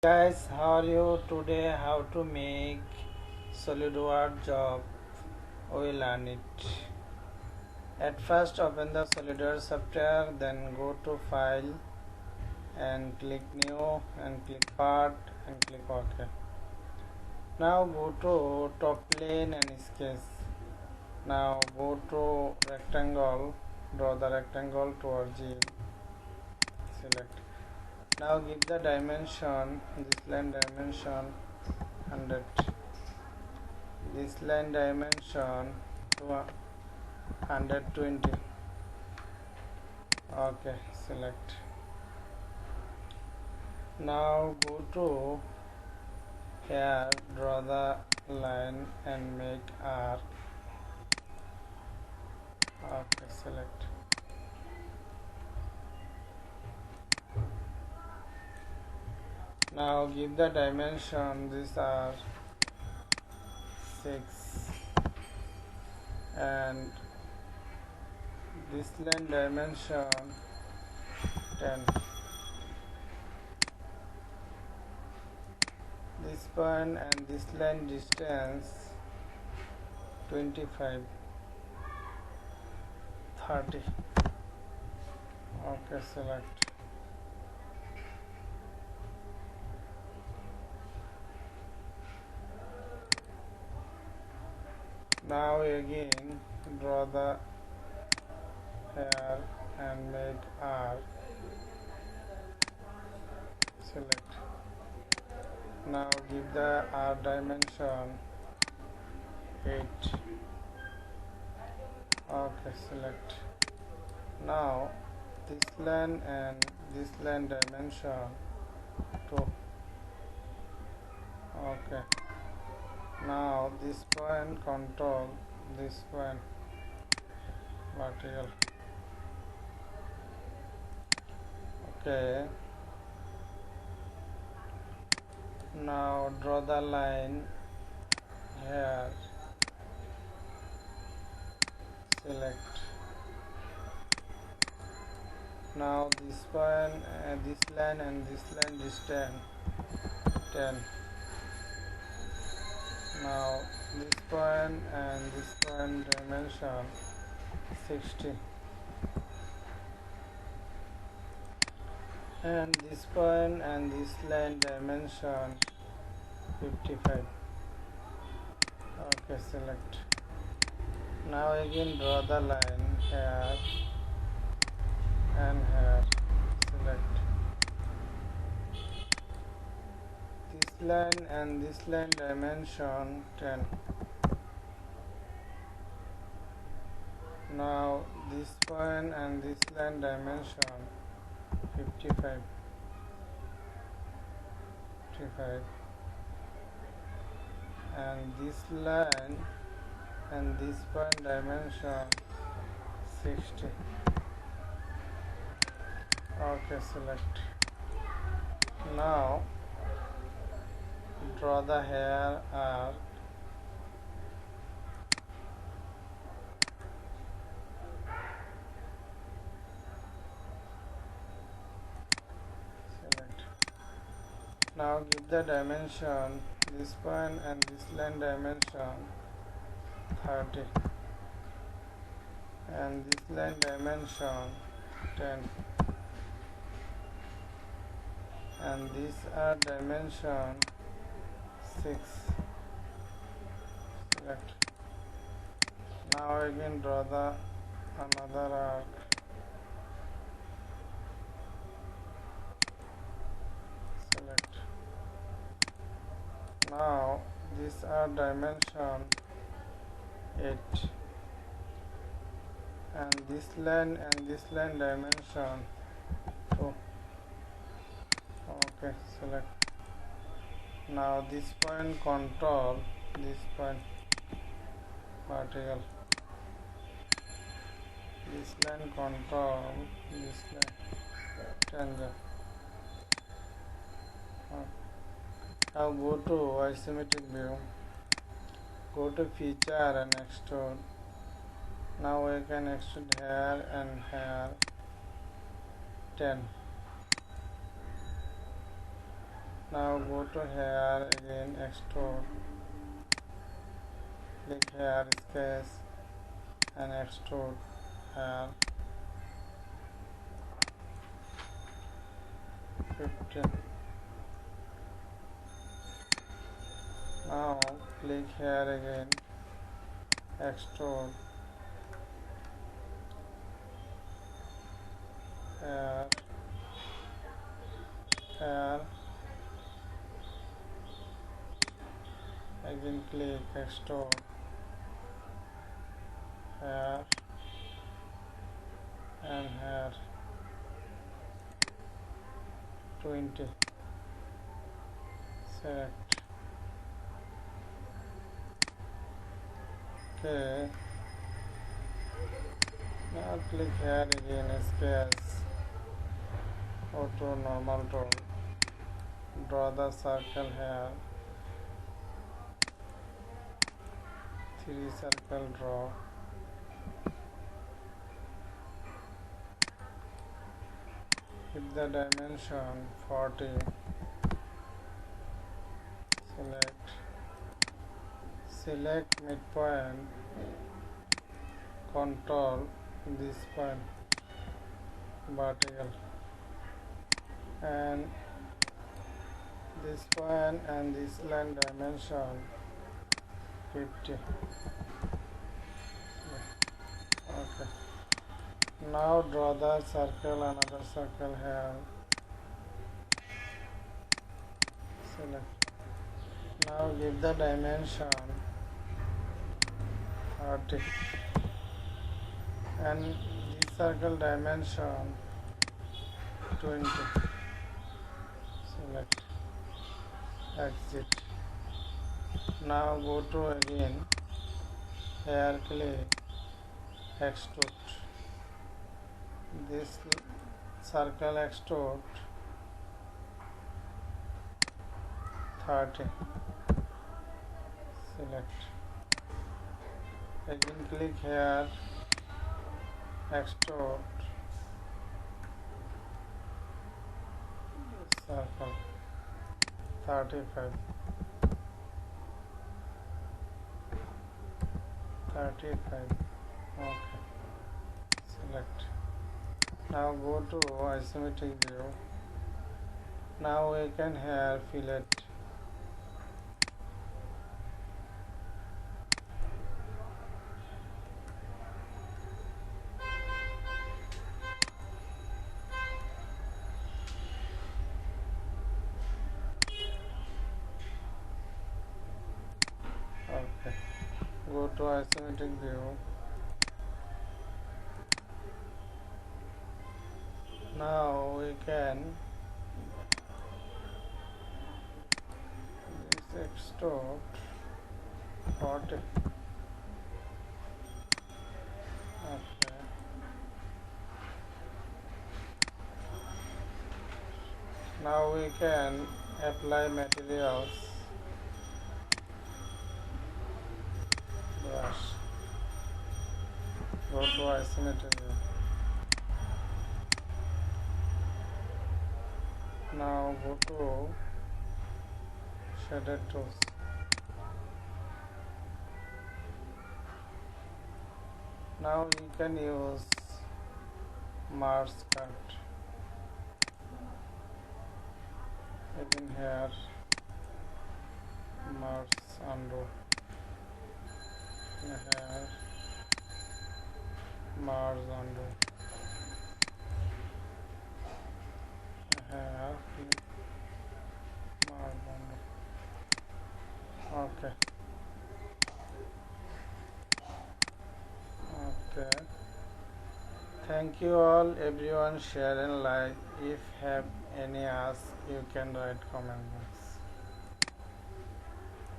Guys, how are you today? How to make SolidWorks job? We learn it. At first, open the SolidWorks software, then go to File and click New and click Part and click OK. Now go to top plane and sketch. Now go to rectangle. Draw the rectangle towards you. Select. Now give the dimension. This line dimension 100. This line dimension to 120. Okay, select. Now go to here, draw the line and make arc. Okay, select. Now give the dimension. These are 6 and this line dimension 10. This point and this line distance 25, 30. Okay, select. Now again draw the hair and make arc. Select. Now give the arc dimension 8. Okay, select. Now this line and this line dimension 2. Okay. Now this point control this point vertical. Okay. Now draw the line here. Select. Now this point, this line and this line distance 10. Now this point and this point dimension 60. And this point and this line dimension 55. Okay, select. Now again draw the line here and here. Select. This line and this line dimension 10. Now this point and this line dimension 55. 55. And this line and this point dimension 60. Okay, select. Now draw the hair arc. Select. Now give the dimension. This point and this line dimension 30 and this line dimension 10 and this are dimension 6. Select. Now again draw the another arc. Select. Now these are dimension 8 and this line dimension 2. Okay, select. Now this point control this point vertical. This line control this line tangent. Now go to isometric view. Go to feature and extrude. Now we can extrude here and here 10. Now go to here again, extrude, click here, sketch and extrude here 15. Now click here again, extrude here, here, again click extrude here and here 20. Select. Okay. Now click here again, sketch, auto normal tool, draw the circle here, 3 circle draw, keep the dimension 40, select midpoint, control this point vertical and this point and this line dimension 50. Okay. Now draw the circle, another circle here. Select. Now give the dimension 30 and this circle dimension 20. Select. Exit. Now go to again, here click extrude, this circle extrude 30. Select. Again click here, extrude circle 35. 35. Okay. Select. Now go to isometric view. Now we can here fillet. Okay. Go to isometric view. Now we can this extrude 40. Okay. Now we can apply materials. Brush. Go to isometric view. Now go to shaded tools. Now you can use Mars cut. Again here, Mars undo. Here, Mars undo. Here, Mars undo. Okay. Okay. Thank you all, everyone. Share and like. If have any ask, you can write comment box.